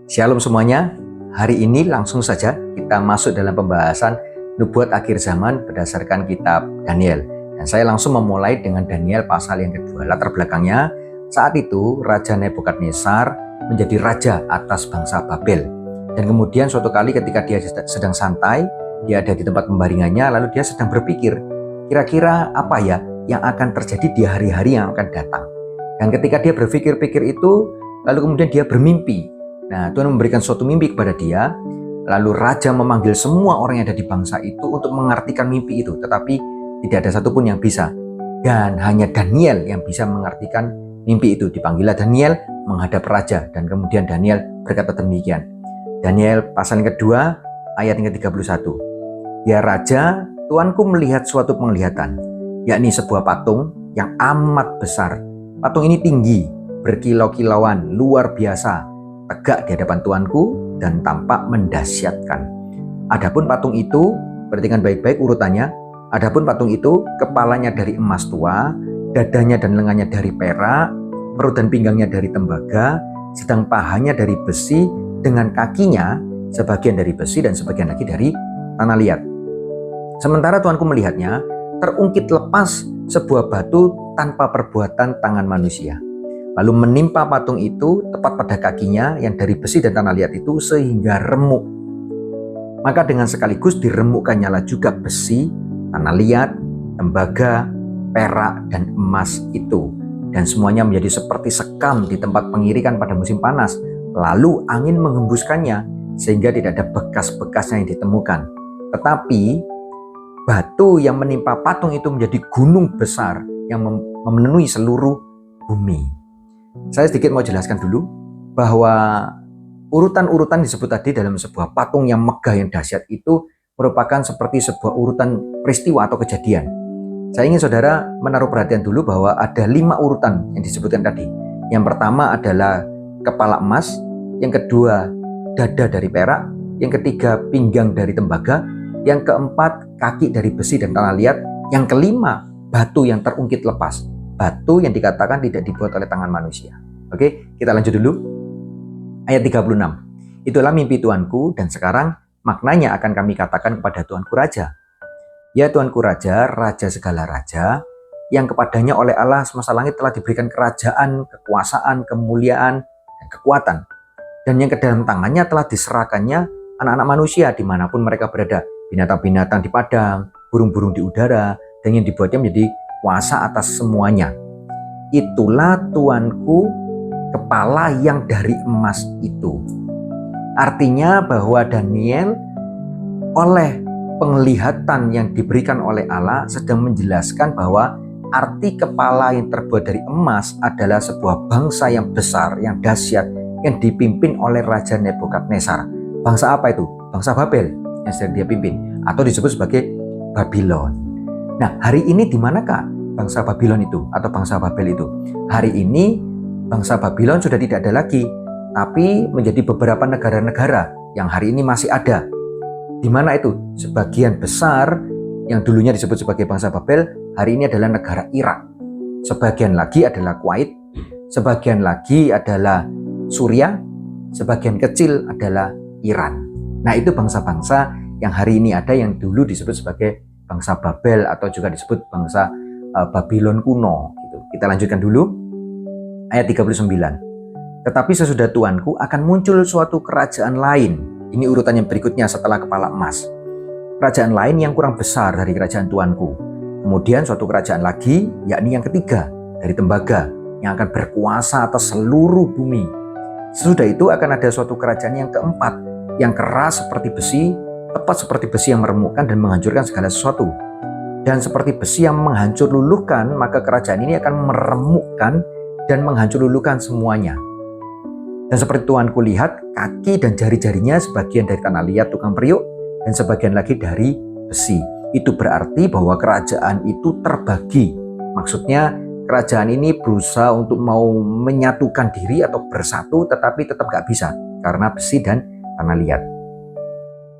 Shalom semuanya, hari ini langsung saja kita masuk dalam pembahasan nubuat akhir zaman berdasarkan kitab Daniel. Dan saya langsung memulai dengan Daniel pasal yang kedua. Latar belakangnya, saat itu Raja Nebukadnezar menjadi raja atas bangsa Babel. Dan kemudian suatu kali ketika dia sedang santai, dia ada di tempat pembaringannya, lalu dia sedang berpikir, kira-kira apa ya yang akan terjadi di hari-hari yang akan datang. Dan ketika dia berpikir-pikir itu, lalu kemudian dia bermimpi. Nah, Tuhan memberikan suatu mimpi kepada dia, lalu raja memanggil semua orang yang ada di bangsa itu untuk mengartikan mimpi itu, tetapi tidak ada satupun yang bisa. Dan hanya Daniel yang bisa mengartikan mimpi itu. Dipanggillah Daniel menghadap raja, dan kemudian Daniel berkata demikian. Daniel pasal yang kedua, ayat yang ke-31. Ya raja, tuanku melihat suatu penglihatan, yakni sebuah patung yang amat besar. Patung ini tinggi, berkilau-kilauan, luar biasa, tegak di hadapan tuanku dan tampak mendahsyatkan. Adapun patung itu, perhatikan baik-baik urutannya. Adapun patung itu, kepalanya dari emas tua, dadanya dan lengannya dari perak, perut dan pinggangnya dari tembaga, sedang pahanya dari besi, dengan kakinya sebagian dari besi dan sebagian lagi dari tanah liat. Sementara tuanku melihatnya, terungkit lepas sebuah batu tanpa perbuatan tangan manusia. Lalu menimpa patung itu tepat pada kakinya yang dari besi dan tanah liat itu sehingga remuk. Maka dengan sekaligus diremukkan nyala juga besi, tanah liat, tembaga, perak, dan emas itu. Dan semuanya menjadi seperti sekam di tempat pengirikan pada musim panas. Lalu angin menghembuskannya sehingga tidak ada bekas-bekasnya yang ditemukan. Tetapi batu yang menimpa patung itu menjadi gunung besar yang memenuhi seluruh bumi. Saya sedikit mau jelaskan dulu bahwa urutan-urutan disebut tadi dalam sebuah patung yang megah yang dahsyat itu merupakan seperti sebuah urutan peristiwa atau kejadian. Saya ingin saudara menaruh perhatian dulu bahwa ada 5 urutan yang disebutkan tadi. Yang pertama adalah kepala emas, yang kedua dada dari perak, yang ketiga pinggang dari tembaga, yang keempat kaki dari besi dan tanah liat, yang kelima batu yang terungkit lepas. Batu yang dikatakan tidak dibuat oleh tangan manusia. Oke, kita lanjut dulu. Ayat 36. Itulah mimpi tuanku dan sekarang maknanya akan kami katakan kepada tuanku raja. Ya tuanku raja, raja segala raja, yang kepadanya oleh Allah semesta langit telah diberikan kerajaan, kekuasaan, kemuliaan, dan kekuatan. Dan yang ke dalam tangannya telah diserahkannya anak-anak manusia dimanapun mereka berada. Binatang-binatang di padang, burung-burung di udara, dan yang dibuatnya menjadi kuasa atas semuanya. Itulah tuanku, kepala yang dari emas itu. Artinya bahwa Daniel oleh penglihatan yang diberikan oleh Allah sedang menjelaskan bahwa arti kepala yang terbuat dari emas adalah sebuah bangsa yang besar, yang dahsyat, yang dipimpin oleh Raja Nebukadnezar. Bangsa apa itu? Bangsa Babel yang sedang dia pimpin, atau disebut sebagai Babylon. Nah, hari ini di manakah bangsa Babylon itu atau bangsa Babel itu? Hari ini bangsa Babylon sudah tidak ada lagi, tapi menjadi beberapa negara-negara yang hari ini masih ada. Di mana itu? Sebagian besar yang dulunya disebut sebagai bangsa Babel, hari ini adalah negara Irak. Sebagian lagi adalah Kuwait, sebagian lagi adalah Suriah, sebagian kecil adalah Iran. Nah, itu bangsa-bangsa yang hari ini ada yang dulu disebut sebagai bangsa Babel atau juga disebut bangsa Babylon kuno gitu. Kita lanjutkan dulu ayat 39. Tetapi sesudah tuanku akan muncul suatu kerajaan lain. Ini urutan yang berikutnya setelah kepala emas. Kerajaan lain yang kurang besar dari kerajaan tuanku. Kemudian suatu kerajaan lagi, yakni yang ketiga dari tembaga, yang akan berkuasa atas seluruh bumi. Sesudah itu akan ada suatu kerajaan yang keempat, yang keras seperti besi, tepat seperti besi yang meremukkan dan menghancurkan segala sesuatu. Dan seperti besi yang menghancur luluhkan, maka kerajaan ini akan meremukkan dan menghancur luluhkan semuanya. Dan seperti tuanku lihat, kaki dan jari-jarinya sebagian dari tanah liat tukang periuk dan sebagian lagi dari besi. Itu berarti bahwa kerajaan itu terbagi. Maksudnya kerajaan ini berusaha untuk mau menyatukan diri atau bersatu, tetapi tetap gak bisa karena besi dan tanah liat.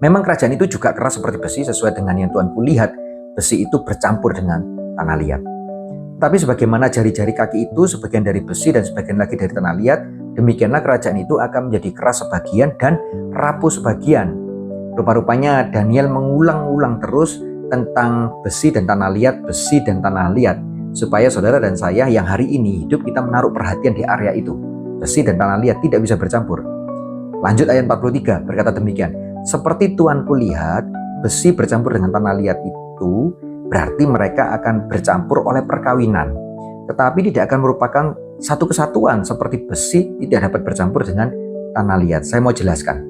Memang kerajaan itu juga keras seperti besi sesuai dengan yang tuanku lihat. Besi itu bercampur dengan tanah liat. Tapi sebagaimana jari-jari kaki itu sebagian dari besi dan sebagian lagi dari tanah liat, demikianlah kerajaan itu akan menjadi keras sebagian dan rapuh sebagian. Rupa-rupanya Daniel mengulang-ulang terus tentang besi dan tanah liat, besi dan tanah liat, supaya saudara dan saya yang hari ini hidup kita menaruh perhatian di area itu. Besi dan tanah liat tidak bisa bercampur. Lanjut ayat 43 berkata demikian, seperti Tuanku lihat besi bercampur dengan tanah liat itu, berarti mereka akan bercampur oleh perkawinan, tetapi tidak akan merupakan satu kesatuan seperti besi tidak dapat bercampur dengan tanah liat. Saya mau jelaskan,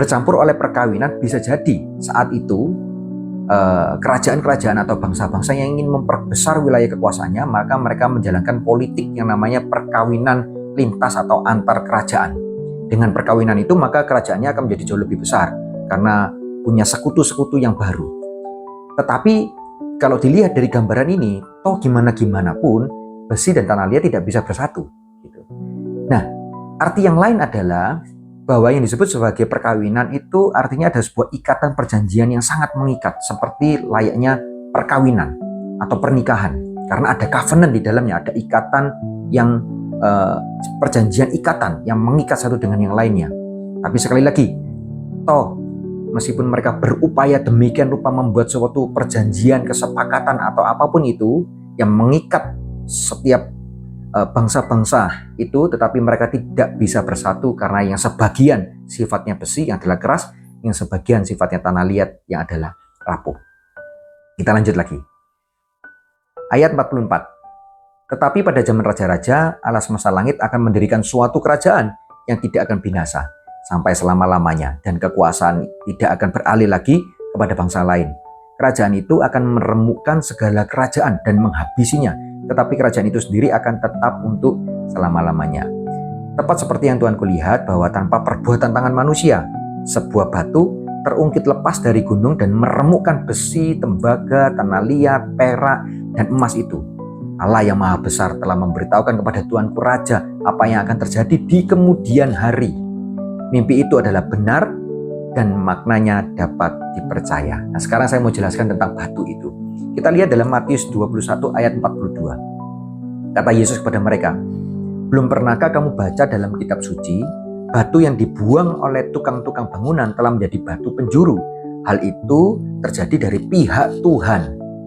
bercampur oleh perkawinan bisa jadi saat itu kerajaan-kerajaan atau bangsa-bangsa yang ingin memperbesar wilayah kekuasaannya, maka mereka menjalankan politik yang namanya perkawinan lintas atau antar kerajaan. Dengan perkawinan itu maka kerajaannya akan menjadi jauh lebih besar karena punya sekutu-sekutu yang baru. Tetapi kalau dilihat dari gambaran ini, toh gimana-gimana pun besi dan tanah liat tidak bisa bersatu. Gitu. Nah, arti yang lain adalah bahwa yang disebut sebagai perkawinan itu artinya ada sebuah ikatan perjanjian yang sangat mengikat, seperti layaknya perkawinan atau pernikahan. Karena ada covenant di dalamnya, ada ikatan yang perjanjian ikatan yang mengikat satu dengan yang lainnya. Tapi sekali lagi, toh meskipun mereka berupaya demikian rupa membuat suatu perjanjian, kesepakatan atau apapun itu yang mengikat setiap bangsa-bangsa itu, tetapi mereka tidak bisa bersatu karena yang sebagian sifatnya besi yang adalah keras, yang sebagian sifatnya tanah liat yang adalah rapuh. Kita lanjut lagi. Ayat 44. Tetapi pada zaman raja-raja, Allah semesta langit akan mendirikan suatu kerajaan yang tidak akan binasa sampai selama-lamanya, dan kekuasaan tidak akan beralih lagi kepada bangsa lain. Kerajaan itu akan meremukkan segala kerajaan dan menghabisinya, tetapi kerajaan itu sendiri akan tetap untuk selama-lamanya. Tepat seperti yang Tuanku lihat bahwa tanpa perbuatan tangan manusia, sebuah batu terungkit lepas dari gunung dan meremukkan besi, tembaga, tanah liat, perak, dan emas itu. Allah yang maha besar telah memberitahukan kepada Tuanku Raja apa yang akan terjadi di kemudian hari. Mimpi itu adalah benar dan maknanya dapat dipercaya. Nah, sekarang saya mau jelaskan tentang batu itu. Kita lihat dalam Matius 21 ayat 42. Kata Yesus kepada mereka, belum pernahkah kamu baca dalam kitab suci, batu yang dibuang oleh tukang-tukang bangunan telah menjadi batu penjuru. Hal itu terjadi dari pihak Tuhan,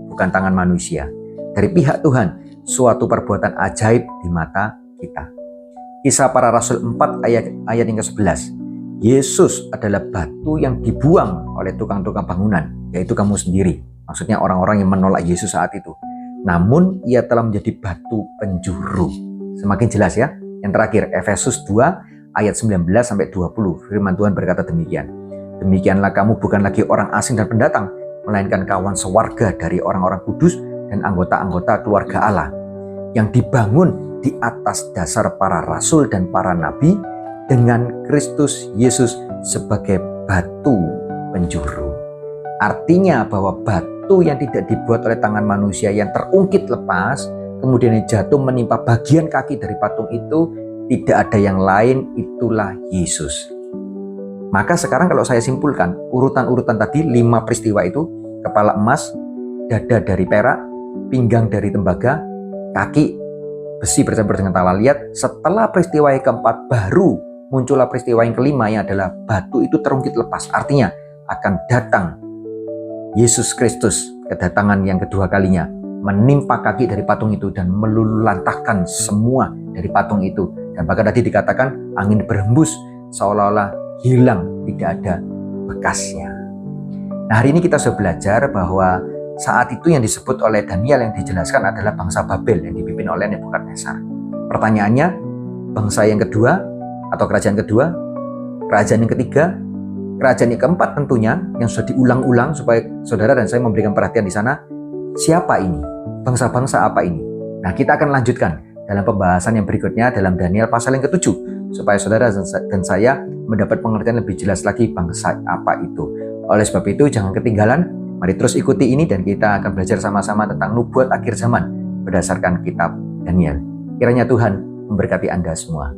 bukan tangan manusia. Dari pihak Tuhan, suatu perbuatan ajaib di mata kita. Kisah Para Rasul 4 ayat yang ke-11. Yesus adalah batu yang dibuang oleh tukang-tukang bangunan, yaitu kamu sendiri. Maksudnya orang-orang yang menolak Yesus saat itu. Namun ia telah menjadi batu penjuru. Semakin jelas ya. Yang terakhir, Efesus 2 ayat 19-20. Firman Tuhan berkata demikian. Demikianlah kamu bukan lagi orang asing dan pendatang, melainkan kawan sewarga dari orang-orang kudus dan anggota-anggota keluarga Allah yang dibangun di atas dasar para rasul dan para nabi dengan Kristus Yesus sebagai batu penjuru. Artinya bahwa batu yang tidak dibuat oleh tangan manusia yang terungkit lepas kemudian jatuh menimpa bagian kaki dari patung itu, tidak ada yang lain, itulah Yesus. Maka sekarang kalau saya simpulkan urutan-urutan tadi 5 peristiwa itu, kepala emas, dada dari perak, pinggang dari tembaga, kaki besi bercampur dengan tanah liat. Setelah peristiwa yang keempat baru muncullah peristiwa yang kelima yang adalah batu itu terungkit lepas. Artinya akan datang Yesus Kristus, kedatangan yang kedua kalinya, menimpa kaki dari patung itu dan meluluhlantahkan semua dari patung itu. Dan bahkan tadi dikatakan angin berhembus seolah-olah hilang, tidak ada bekasnya. Nah, hari ini kita sudah belajar bahwa saat itu yang disebut oleh Daniel yang dijelaskan adalah bangsa Babel yang dipimpin oleh Nebukadnezar. Pertanyaannya, bangsa yang kedua atau kerajaan kedua, kerajaan yang ketiga, kerajaan yang keempat tentunya yang sudah diulang-ulang supaya saudara dan saya memberikan perhatian di sana. Siapa ini? Bangsa-bangsa apa ini? Nah, kita akan lanjutkan dalam pembahasan yang berikutnya dalam Daniel pasal yang ke-7 supaya saudara dan saya mendapat pengertian lebih jelas lagi bangsa apa itu. Oleh sebab itu jangan ketinggalan. Mari terus ikuti ini dan kita akan belajar sama-sama tentang nubuat akhir zaman berdasarkan kitab Daniel. Kiranya Tuhan memberkati Anda semua.